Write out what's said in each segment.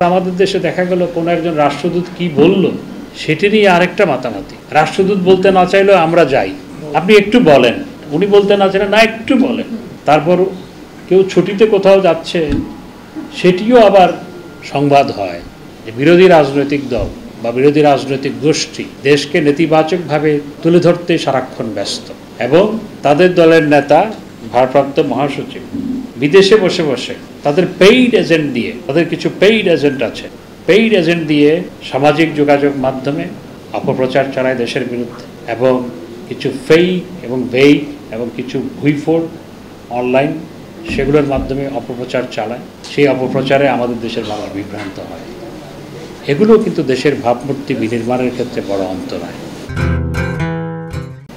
আমাদের দেশে দেখা গেল কোন একজন রাষ্ট্রদূত কি বলল সেটি নিয়ে আরেকটা মাতামাতি। রাষ্ট্রদূত বলতে না চাইলেও আমরা যাই, আপনি একটু বলেন, উনি বলতে না চাইলে না একটু বলেন। তারপর কেউ ছুটিতে কোথাও যাচ্ছে, সেটিও আবার সংবাদ হয় যে বিরোধী রাজনৈতিক দল বা বিরোধী রাজনৈতিক গোষ্ঠী দেশকে নেতিবাচকভাবে তুলে ধরতে সারাক্ষণ ব্যস্ত, এবং তাদের দলের নেতা ভারপ্রাপ্ত মহাসচিব বিদেশে বসে বসে তাদের পেইড এজেন্ট দিয়ে, তাদের কিছু পেইড এজেন্ট আছে, পেইড এজেন্ট দিয়ে সামাজিক যোগাযোগ মাধ্যমে অপপ্রচার চালায় দেশের বিরুদ্ধে, এবং কিছু ফেক এবং ভেইক এবং কিছু ভুইফোর অনলাইন সেগুলোর মাধ্যমে অপপ্রচার চালায়। সেই অপপ্রচারে আমাদের দেশের মানুষ বিভ্রান্ত হয়। এগুলো কিন্তু দেশের ভাবমূর্তি বিনির্মাণের ক্ষেত্রে বড় অন্তরায়।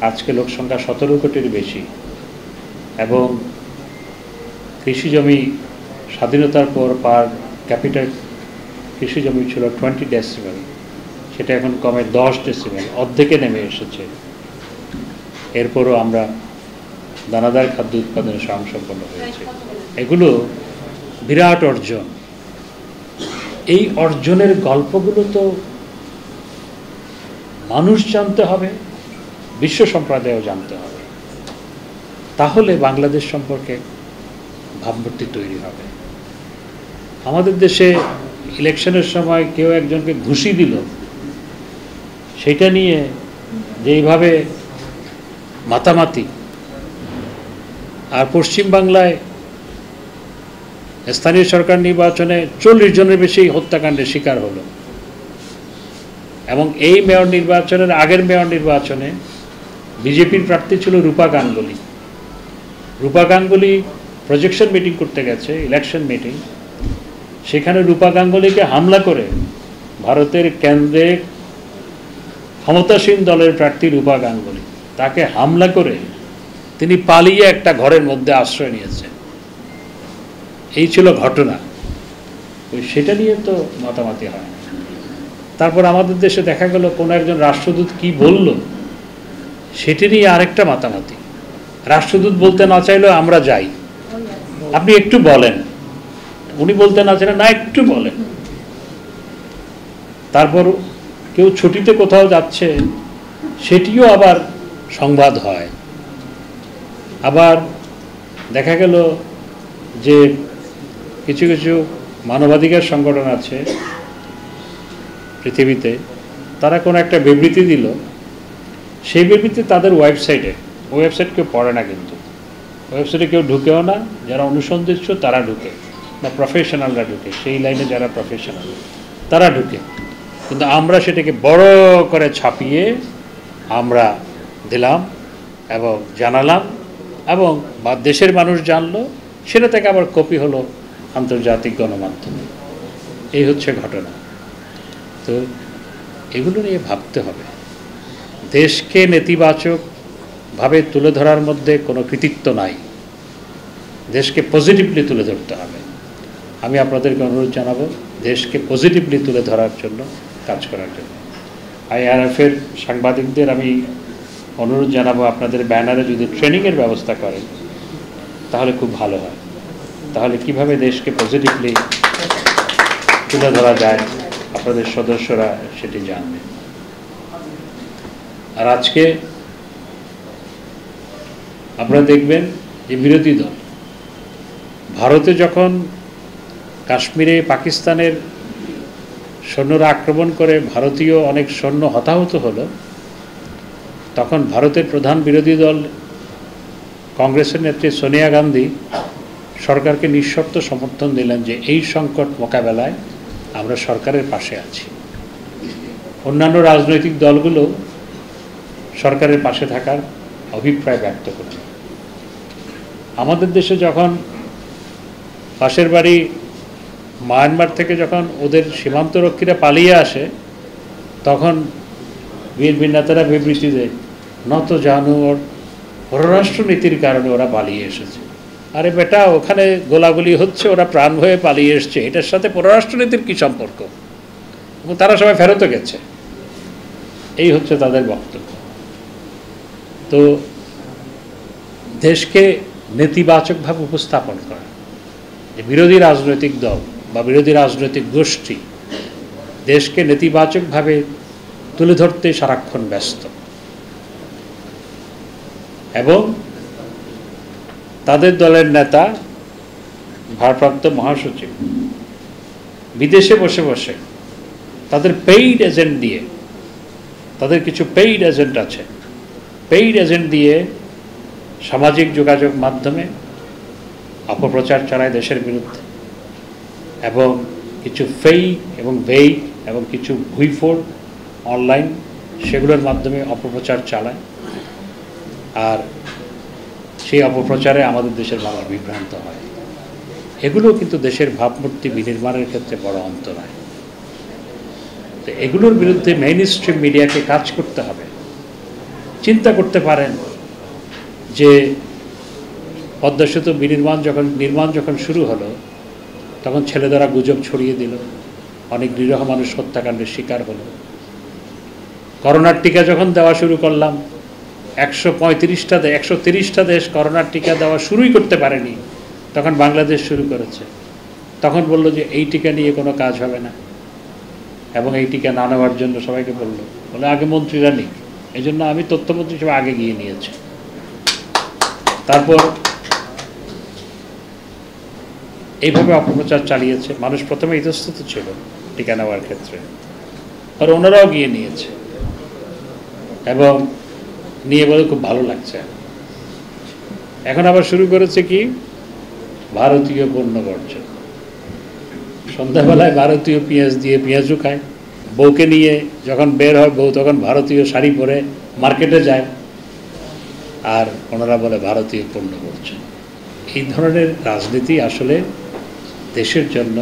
আজকে লোক সংখ্যা 17 কোটির বেশি, এবং কৃষি জমি স্বাধীনতার পর পার ক্যাপিটাল কৃষি জমি ছিল 20 ডেসিমেল, সেটা এখন কমে 10 ডেসিমেল, অর্ধেকে নেমে এসেছে। এরপরও আমরা দানাদার খাদ্য উৎপাদনে স্বয়ংসম্পন্ন হয়েছে। এগুলো বিরাট অর্জন। এই অর্জনের গল্পগুলো তো মানুষ জানতে হবে, বিশ্ব সম্প্রদায়ও জানতে হবে, তাহলে বাংলাদেশ সম্পর্কে ভাবমূর্তি তৈরি হবে। আমাদের দেশে ইলেকশনের সময় কেউ একজনকে ঘুষি দিল, সেটা নিয়ে যেইভাবে মাতামাতি, আর পশ্চিম বাংলায় স্থানীয় সরকার নির্বাচনে 40 জনের বেশি হত্যাকাণ্ডের শিকার হলো, এবং এই মেয়র নির্বাচনের আগের মেয়র নির্বাচনে বিজেপির প্রার্থী ছিল রূপা গাঙ্গুলি। রূপা গাঙ্গুলি প্রজেকশন মিটিং করতে গেছে, ইলেকশন মিটিং, সেখানে রূপা গাঙ্গুলিকে হামলা করে ভারতের কেন্দ্রে ক্ষমতাসীন দলের প্রার্থী রূপা গাঙ্গুলি, তাকে হামলা করে তিনি পালিয়ে একটা ঘরের মধ্যে আশ্রয় নিয়েছেন। এই ছিল ঘটনা। সেটা নিয়ে তো মাতামাতি হয়। তারপর আমাদের দেশে দেখা গেল কোন একজন রাষ্ট্রদূত কি বলল সেটি নিয়ে আরেকটা মাতামাতি। রাষ্ট্রদূত বলতে না চাইলেও আমরা যাই, আপনি একটু বলেন, উনি বলতে না চাইলে না একটু বলেন। তারপর কেউ ছুটিতে কোথাও যাচ্ছে, সেটিও আবার সংবাদ হয়। আবার দেখা গেল যে কিছু কিছু মানবাধিকার সংগঠন আছে পৃথিবীতে, তারা কোনো একটা বিবৃতি দিল, সেই বিবৃতি তাদের ওয়েবসাইটে, ওয়েবসাইট কেউ পড়ে না, কিন্তু ওয়েবসাইটে কেউ ঢুকেও না, যারা অনুসন্ধিৎসু তারা ঢুকে, বা প্রফেশনালরা ঢুকে, সেই লাইনে যারা প্রফেশনাল তারা ঢুকে, কিন্তু আমরা সেটাকে বড় করে ছাপিয়ে আমরা দিলাম এবং জানালাম, এবং বা দেশের মানুষ জানলো, সেটা থেকে আবার কপি হলো আন্তর্জাতিক গণমাধ্যমে। এই হচ্ছে ঘটনা। তো এগুলো নিয়ে ভাবতে হবে। দেশকে নেতিবাচকভাবে তুলে ধরার মধ্যে কোনো কৃতিত্ব নাই, দেশকে পজিটিভলি তুলে ধরতে হবে। আমি আপনাদেরকে অনুরোধ জানাবো দেশকে পজিটিভলি তুলে ধরার জন্য কাজ করার জন্য। IRF-এর সাংবাদিকদের আমি অনুরোধ জানাবো, আপনাদের ব্যানারে যদি ট্রেনিংয়ের ব্যবস্থা করেন তাহলে খুব ভালো হয়। তাহলে কিভাবে দেশকে পজিটিভলি তুলে ধরা যায় আপনাদের সদস্যরা সেটি জানবে। আর আজকে আপনারা দেখবেন যে বিরোধী দল ভারতে যখন কাশ্মীরে পাকিস্তানের সৈন্যরা আক্রমণ করে ভারতীয় অনেক সৈন্য হতাহত হলো, তখন ভারতের প্রধান বিরোধী দল কংগ্রেসের নেত্রী সোনিয়া গান্ধী সরকারকে নিঃশর্ত সমর্থন দিলেন যে এই সংকট মোকাবেলায় আমরা সরকারের পাশে আছি। অন্যান্য রাজনৈতিক দলগুলো সরকারের পাশে থাকার অভিপ্রায় ব্যক্ত করল। আমাদের দেশে যখন পাশের বাড়ি মায়ানমার থেকে যখন ওদের সীমান্তরক্ষীরা পালিয়ে আসে, তখন বিএনপি নেতারা বিবৃতি দেয়, নত জানু ওর পররাষ্ট্রনীতির কারণে ওরা পালিয়ে এসেছে। আরে বেটা, ওখানে গোলাগুলি হচ্ছে, ওরা প্রাণ ভয়ে পালিয়ে এসছে, এটার সাথে পররাষ্ট্রনীতির কী সম্পর্ক? এবং তারা সবাই ফেরতও গেছে। এই হচ্ছে তাদের বক্তব্য। তো দেশকে নেতিবাচকভাবে উপস্থাপন করা, যে বিরোধী রাজনৈতিক দল বা বিরোধী রাজনৈতিক গোষ্ঠী দেশকে নেতিবাচকভাবে তুলে ধরতে সারাক্ষণ ব্যস্ত, এবং তাদের দলের নেতা ভারপ্রাপ্ত মহাসচিব বিদেশে বসে বসে তাদের পেইড এজেন্ট দিয়ে, তাদের কিছু পেইড এজেন্ট আছে, পেইড এজেন্ট দিয়ে সামাজিক যোগাযোগ মাধ্যমে অপপ্রচার চালায় দেশের বিরুদ্ধে, এবং কিছু ফেক এবং ভেইক এবং কিছু ভুইফোড় অনলাইন সেগুলোর মাধ্যমে অপপ্রচার চালায়। আর সেই অপপ্রচারে আমাদের দেশের মানুষ বিভ্রান্ত হয়। এগুলো কিন্তু দেশের ভাবমূর্তি বিনির্মাণের ক্ষেত্রে বড় অন্তরায়। তো এগুলোর বিরুদ্ধে মেইন স্ট্রিম মিডিয়াকে কাজ করতে হবে। চিন্তা করতে পারেন যে পদ্মা সেতু নির্মাণ যখন শুরু হলো, তখন ছেলেদেরা গুজব ছড়িয়ে দিল, অনেক নিরীহ মানুষ হত্যাকাণ্ডের শিকার হলো। করোনার টিকা যখন দেওয়া শুরু করলাম, 130টা দেশ করোনার টিকা দেওয়া শুরুই করতে পারেনি, তখন বাংলাদেশ শুরু করেছে। তখন বলল যে এই টিকা নিয়ে কোনো কাজ হবে না, এবং এই টিকা না নেওয়ার জন্য সবাইকে বলে আগে মন্ত্রীরা নিক। এই জন্য আমি তথ্যমন্ত্রী হিসেবে আগে গিয়ে নিয়েছি। তারপর এইভাবে অপপ্রচার চালিয়েছে। মানুষ প্রথমে ইতস্তত ছিল টিকা নেওয়ার ক্ষেত্রে, আর ওনারাও গিয়ে নিয়েছে, এবং নিয়ে বলে খুব ভালো লাগছে। এখন আবার শুরু করেছে কি, ভারতীয় পণ্য বর্জন। সন্ধ্যাবেলায় ভারতীয় পেঁয়াজ দিয়ে পেঁয়াজও খায়। বউকে নিয়ে যখন বের হয়, বউ তখন ভারতীয় শাড়ি পরে মার্কেটে যায়, আর ওনারা বলে ভারতীয় পণ্য বর্জন। এই ধরনের রাজনীতি আসলে দেশের জন্য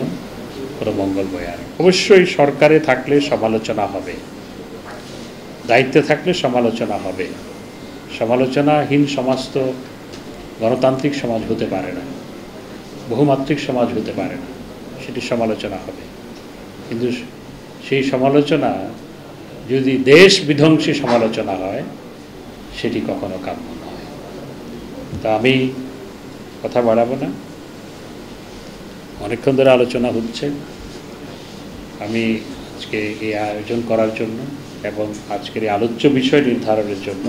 কোনো মঙ্গল বয়ে আনে। অবশ্যই সরকারে থাকলে সমালোচনা হবে, দায়িত্বে থাকলে সমালোচনা হবে। সমালোচনাহীন সমাজ তো গণতান্ত্রিক সমাজ হতে পারে না, বহুমাত্রিক সমাজ হতে পারে না। সেটি সমালোচনা হবে, কিন্তু সেই সমালোচনা যদি দেশ বিধ্বংসী সমালোচনা হয়, সেটি কখনো কাম্য নয়। তা আমি কথা বাড়াবো না, অনেকক্ষণ ধরে আলোচনা হচ্ছে। আমি আজকে এই আয়োজন করার জন্য এবং আজকের এই আলোচ্য বিষয় নির্ধারণের জন্য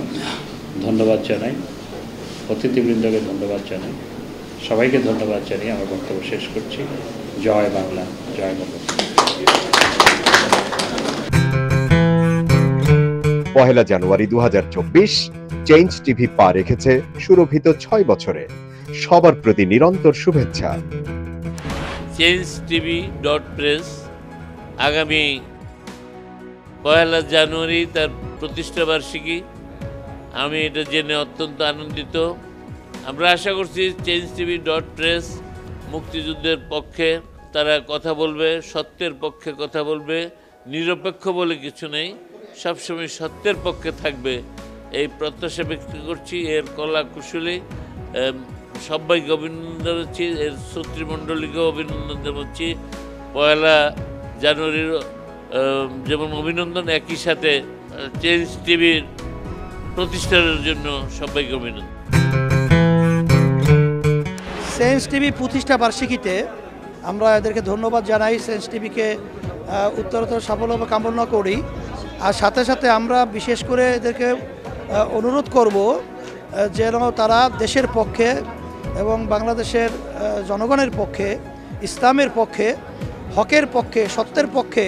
ধন্যবাদ জানাই, অতিথিবৃন্দকে ধন্যবাদ জানাই, সবাইকে ধন্যবাদ জানিয়ে আমার বক্তব্য শেষ করছি। জয় বাংলা, জয় বঙ্গবন্ধু। 1 জানুয়ারি 2024 চেঞ্জ টিভি পা রেখেছে সুরভিত 6 বছরে। সবার প্রতি নিরন্তর শুভেচ্ছা। changetv.press আগামী 1 জানুয়ারি তার প্রতিষ্ঠা বার্ষিকী। আমি এটা জেনে অত্যন্ত আনন্দিত। আমরা আশা করছি changetv.press মুক্তিযুদ্ধের পক্ষে তারা কথা বলবে, সত্যের পক্ষে কথা বলবে, নিরপেক্ষ বলে কিছু নেই, সবসময় সত্যের পক্ষে থাকবে, এই প্রত্যাশা ব্যক্ত করছি। এর কলা কুশলী সবাইকে অভিনন্দন জানাচ্ছি, এর শ্রোতৃমণ্ডলীকেও অভিনন্দন জানাচ্ছি। 1 জানুয়ারির যেমন অভিনন্দন, একই সাথে চেঞ্জ টিভির প্রতিষ্ঠানের জন্য সবাইকে অভিনন্দন। চেঞ্জ টিভি প্রতিষ্ঠা বার্ষিকীতে আমরা এদেরকে ধন্যবাদ জানাই। চেঞ্জ টিভিকে উত্তরোত্তর সাফল্য কামনা করি। আর সাথে সাথে আমরা বিশেষ করে এদেরকে অনুরোধ করব যেন তারা দেশের পক্ষে এবং বাংলাদেশের জনগণের পক্ষে, ইসলামের পক্ষে, হকের পক্ষে, সত্যের পক্ষে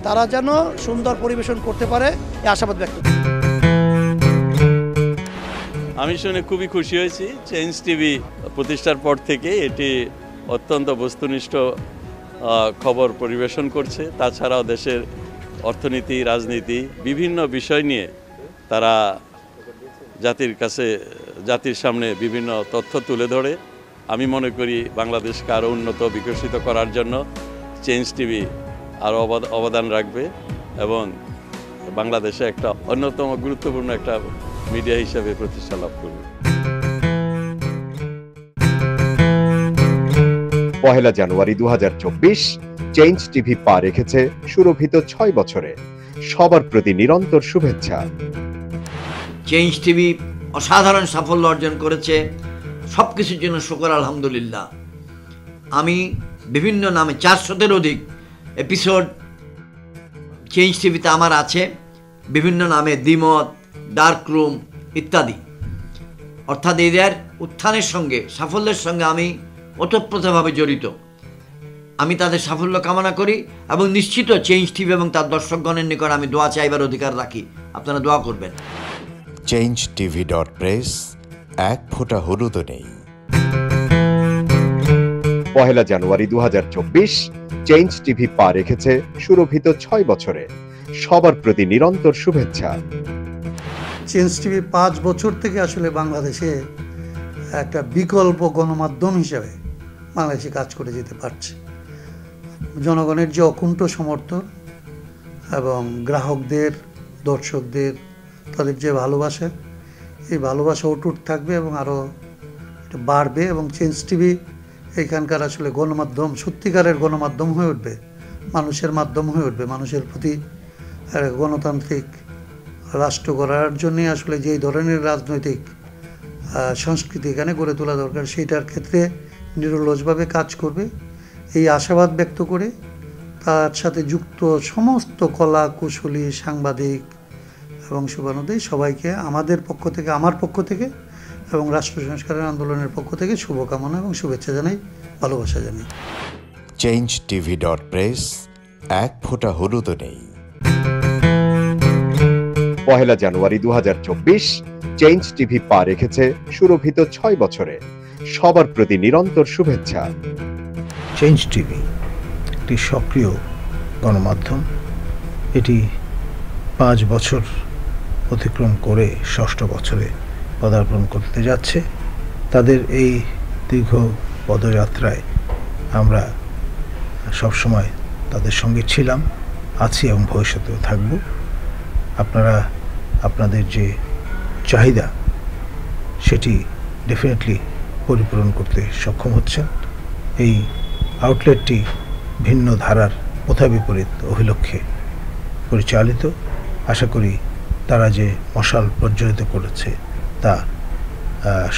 তারা যেন সুন্দর পরিবেশন করতে পারে, এই আশাবাদ ব্যক্ত করি। আমি শুনে খুবই খুশি হয়েছি। চেঞ্জ টিভি প্রতিষ্ঠার পর থেকে এটি অত্যন্ত বস্তুনিষ্ঠ খবর পরিবেশন করছে। তাছাড়াও দেশের অর্থনীতি, রাজনীতি বিভিন্ন বিষয় নিয়ে তারা জাতির সামনে বিভিন্ন তথ্য তুলে ধরে। আমি মনে করি বাংলাদেশকে আরও উন্নত বিকশিত করার জন্য চেঞ্জ টিভি আরও অবদান রাখবে এবং বাংলাদেশে একটা অন্যতম গুরুত্বপূর্ণ একটা মিডিয়া হিসেবে প্রতিষ্ঠা লাভ করবে। 1 জানুয়ারি 2024 চেঞ্জ টিভি পা রেখেছে সুরভিত 6 বছরে। সবার প্রতি নিরন্তর শুভেচ্ছা। চেঞ্জ টিভি অসাধারণ সাফল্য অর্জন করেছে, সব কিছুর জন্য শুকর আলহামদুলিল্লাহ। আমি বিভিন্ন নামে 400-এর অধিক এপিসোড চেঞ্জ টিভিতে আমার আছে, বিভিন্ন নামে, দ্বিমত, ডার্ক রুম ইত্যাদি। অর্থাৎ এদের উত্থানের সঙ্গে, সাফল্যের সঙ্গে আমি ওতপ্রোতভাবে জড়িত। আমি তাদের সাফল্য কামনা করি এবং নিশ্চিত চেঞ্জ টিভি এবং তার দর্শকগণের নিকট আমি দোয়া চাইবার অধিকার রাখি। আপনারা দোয়া করবেন। changetv.press, এক ফোঁটা হলুদও নেই। 1 জানুয়ারি 2024 চেঞ্জ টিভি পা রেখেছে সুরভিত 6 বছরে। সবার প্রতি নিরন্তর শুভেচ্ছা। চেঞ্জ টিভি 5 বছর থেকে আসলে বাংলাদেশে একটা বিকল্প গণমাধ্যম হিসেবে বাংলাদেশে কাজ করে যেতে পারছে। জনগণের যে অকুণ্ঠ সমর্থন এবং গ্রাহকদের, দর্শকদের তাদের যে ভালোবাসা, এই ভালোবাসা অটুট থাকবে এবং আরও বাড়বে এবং চেঞ্জ টিভি এখানকার আসলে গণমাধ্যম, সত্যিকারের গণমাধ্যম হয়ে উঠবে, মানুষের মাধ্যম হয়ে উঠবে। মানুষের প্রতি গণতান্ত্রিক রাষ্ট্র গড়ার জন্যে আসলে যেই ধরনের রাজনৈতিক সংস্কৃতি এখানে গড়ে তোলা দরকার, সেইটার ক্ষেত্রে নিরলসভাবে কাজ করবে এই আশাবাদ ব্যক্ত করে তার সাথে যুক্ত সমস্ত কলা কুশলী, সাংবাদিক এবং শুভানুদ্দেশ সবাইকে আমাদের পক্ষ থেকে, আমার পক্ষ থেকে এবং রাষ্ট্র সংস্কারের আন্দোলনের পক্ষ থেকে শুভকামনা এবং শুভেচ্ছা জানাই, ভালোবাসা জানাই। changetv.press, এক ফোঁটা হলুদও নেই। 1 জানুয়ারি 2024 চেঞ্জ টিভি পা রেখেছে সুরভিত 6 বছরে। সবার প্রতি নিরন্তর শুভেচ্ছা। চেঞ্জ টিভি একটি সক্রিয় গণমাধ্যম। এটি 5 বছর অতিক্রম করে 6ষ্ঠ বছরে পদার্পণ করতে যাচ্ছে। তাদের এই দীর্ঘ পদযাত্রায় আমরা সবসময় তাদের সঙ্গে ছিলাম, আছি এবং ভবিষ্যতেও থাকব। আপনারা আপনাদের যে চাহিদা সেটি ডেফিনেটলি পরিপূরণ করতে সক্ষম হচ্ছেন। এই আউটলেটটি ভিন্ন ধারার পথা বিপরীত অভিলক্ষ্যে পরিচালিত। আশা করি তারা যে মশাল প্রজ্বলিত করেছে তা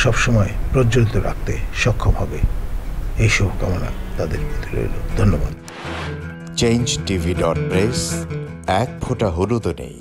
সবসময় প্রজ্বলিত রাখতে সক্ষম হবে, এই শুভকামনা তাদের প্রতি রইল। ধন্যবাদ। changetv.press, এক ফোঁটা হলুদও নেই।